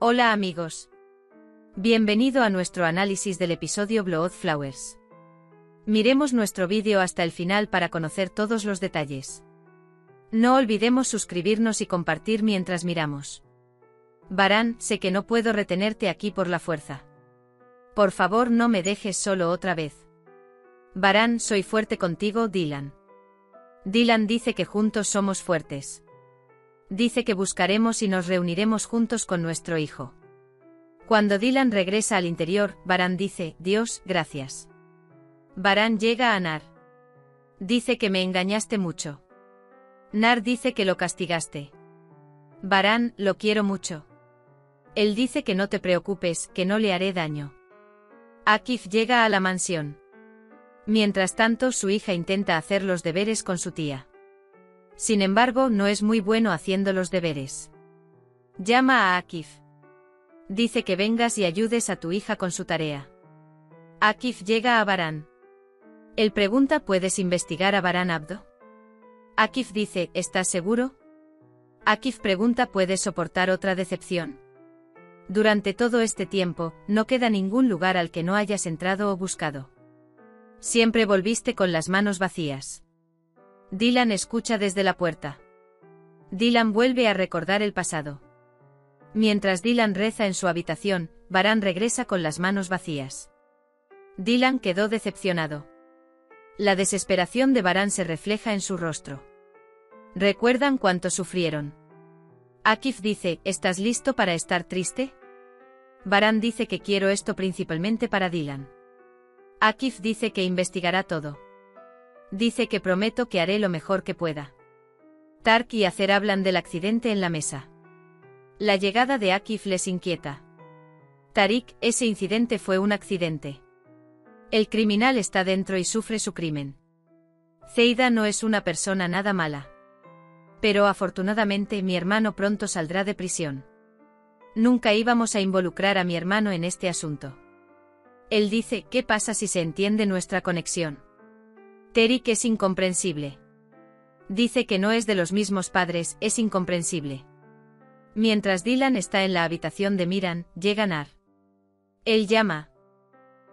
Hola amigos. Bienvenido a nuestro análisis del episodio Blood Flowers. Miremos nuestro vídeo hasta el final para conocer todos los detalles. No olvidemos suscribirnos y compartir mientras miramos. Varán, sé que no puedo retenerte aquí por la fuerza. Por favor, no me dejes solo otra vez. Varán, soy fuerte contigo, Dylan. Dylan dice que juntos somos fuertes. Dice que buscaremos y nos reuniremos juntos con nuestro hijo. Cuando Dylan regresa al interior, Varán dice, Dios, gracias. Varán llega a Nar. Dice que me engañaste mucho. Nar dice que lo castigaste. Varán, lo quiero mucho. Él dice que no te preocupes, que no le haré daño. Akif llega a la mansión. Mientras tanto, su hija intenta hacer los deberes con su tía. Sin embargo, no es muy bueno haciendo los deberes. Llama a Akif. Dice que vengas y ayudes a tu hija con su tarea. Akif llega a Varán. Él pregunta, ¿puedes investigar a Varán Abdo? Akif dice, ¿estás seguro? Akif pregunta, ¿puedes soportar otra decepción? Durante todo este tiempo, no queda ningún lugar al que no hayas entrado o buscado. Siempre volviste con las manos vacías. Dylan escucha desde la puerta. Dylan vuelve a recordar el pasado. Mientras Dylan reza en su habitación, Varán regresa con las manos vacías. Dylan quedó decepcionado. La desesperación de Varán se refleja en su rostro. ¿Recuerdan cuánto sufrieron? Akif dice, ¿estás listo para estar triste? Varán dice que quiero esto principalmente para Dylan. Akif dice que investigará todo. Dice que prometo que haré lo mejor que pueda. Tark y Acer hablan del accidente en la mesa. La llegada de Akif les inquieta. Tariq, ese incidente fue un accidente. El criminal está dentro y sufre su crimen. Zeida no es una persona nada mala. Pero afortunadamente mi hermano pronto saldrá de prisión. Nunca íbamos a involucrar a mi hermano en este asunto. Él dice, ¿qué pasa si se entiende nuestra conexión? Tariq es incomprensible. Dice que no es de los mismos padres, es incomprensible. Mientras Dylan está en la habitación de Miran, llega Nar. Él llama.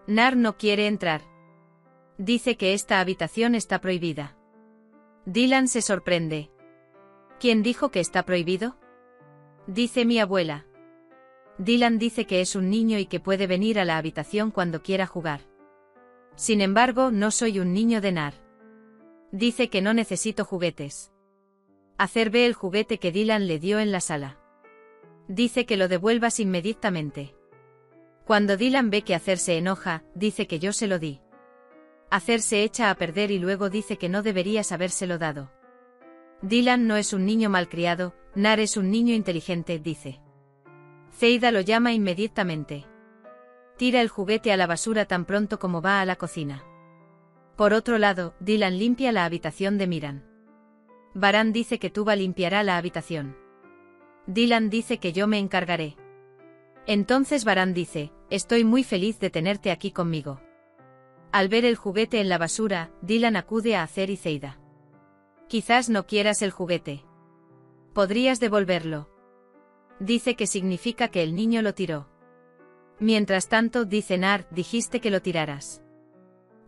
Nar no quiere entrar. Dice que esta habitación está prohibida. Dylan se sorprende. ¿Quién dijo que está prohibido? Dice mi abuela. Dylan dice que es un niño y que puede venir a la habitación cuando quiera jugar. Sin embargo, no soy un niño de Nar. Dice que no necesito juguetes. Acer ve el juguete que Dylan le dio en la sala. Dice que lo devuelvas inmediatamente. Cuando Dylan ve que Acer se enoja, dice que yo se lo di. Acer se echa a perder y luego dice que no deberías habérselo dado. Dylan no es un niño malcriado, Nar es un niño inteligente, dice. Zeida lo llama inmediatamente. Tira el juguete a la basura tan pronto como va a la cocina. Por otro lado, Dylan limpia la habitación de Miran. Varán dice que Tuba limpiará la habitación. Dylan dice que yo me encargaré. Entonces Varán dice, estoy muy feliz de tenerte aquí conmigo. Al ver el juguete en la basura, Dylan acude a Acer y Zeida. Quizás no quieras el juguete. ¿Podrías devolverlo? Dice que significa que el niño lo tiró. Mientras tanto, dice Nar, dijiste que lo tiraras.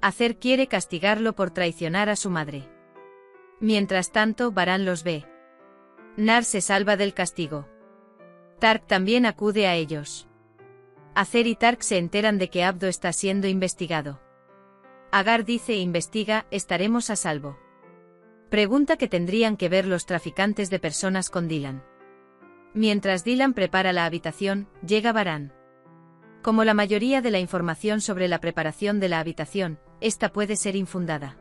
Acer quiere castigarlo por traicionar a su madre. Mientras tanto, Varán los ve. Nar se salva del castigo. Tark también acude a ellos. Acer y Tark se enteran de que Abdo está siendo investigado. Agar dice, investiga, estaremos a salvo. Pregunta qué tendrían que ver los traficantes de personas con Dylan. Mientras Dylan prepara la habitación, llega Varán. Como la mayoría de la información sobre la preparación de la habitación, esta puede ser infundada.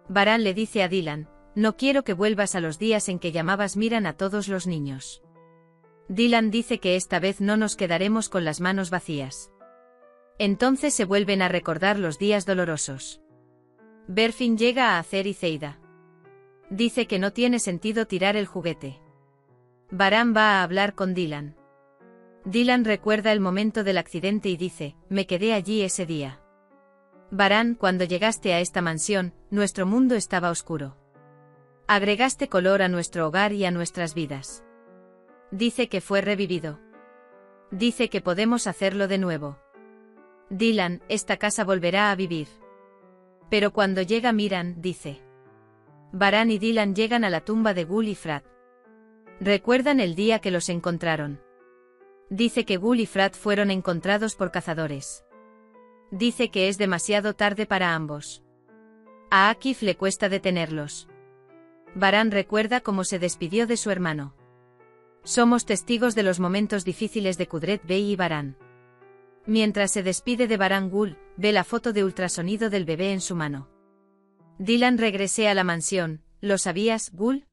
Varán le dice a Dylan, no quiero que vuelvas a los días en que llamabas Miran a todos los niños. Dylan dice que esta vez no nos quedaremos con las manos vacías. Entonces se vuelven a recordar los días dolorosos. Berfin llega a Acer y Zeida. Dice que no tiene sentido tirar el juguete. Varán va a hablar con Dylan. Dylan recuerda el momento del accidente y dice, me quedé allí ese día. Varán, cuando llegaste a esta mansión, nuestro mundo estaba oscuro. Agregaste color a nuestro hogar y a nuestras vidas. Dice que fue revivido. Dice que podemos hacerlo de nuevo. Dylan, esta casa volverá a vivir. Pero cuando llega Miran, dice. Baran y Dylan llegan a la tumba de Gul y Frat. Recuerdan el día que los encontraron. Dice que Gul y Frat fueron encontrados por cazadores. Dice que es demasiado tarde para ambos. A Akif le cuesta detenerlos. Baran recuerda cómo se despidió de su hermano. Somos testigos de los momentos difíciles de Kudret Bey y Baran. Mientras se despide de Baran, Gul ve la foto de ultrasonido del bebé en su mano. Dylan, regresé a la mansión, ¿lo sabías, Gul?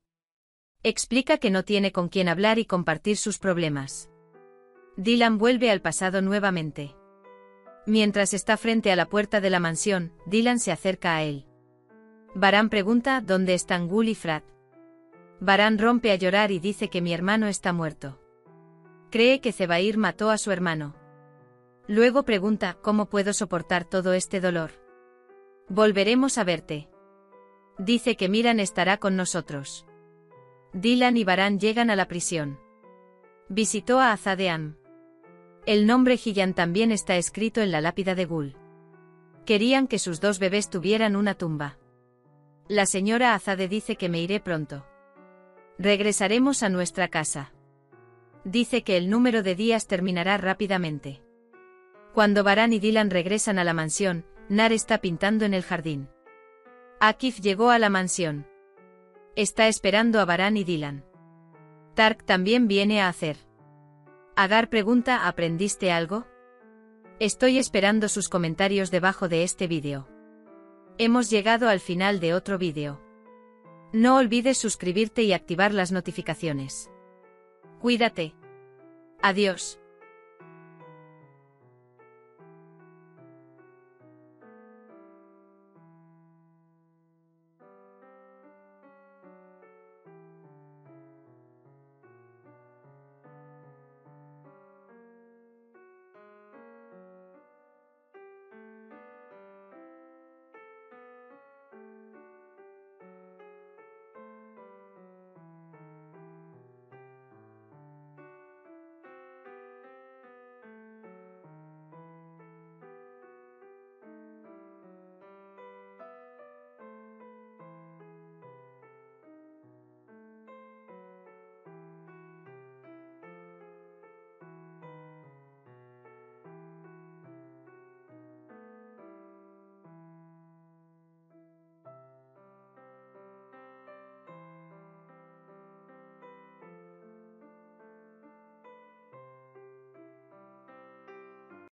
Explica que no tiene con quién hablar y compartir sus problemas. Dylan vuelve al pasado nuevamente. Mientras está frente a la puerta de la mansión, Dylan se acerca a él. Baran pregunta dónde están Gul y Frat. Baran rompe a llorar y dice que mi hermano está muerto. Cree que Zebair mató a su hermano. Luego pregunta ¿cómo puedo soportar todo este dolor? Volveremos a verte. Dice que Miran estará con nosotros. Dylan y Baran llegan a la prisión. Visitó a Azadeam. El nombre Hillan también está escrito en la lápida de Gul. Querían que sus dos bebés tuvieran una tumba. La señora Azade dice que me iré pronto. Regresaremos a nuestra casa. Dice que el número de días terminará rápidamente. Cuando Baran y Dylan regresan a la mansión, Nar está pintando en el jardín. Akif llegó a la mansión. Está esperando a Baran y Dylan. Tark también viene a hacer. Agar pregunta ¿aprendiste algo? Estoy esperando sus comentarios debajo de este vídeo. Hemos llegado al final de otro vídeo. No olvides suscribirte y activar las notificaciones. Cuídate. Adiós.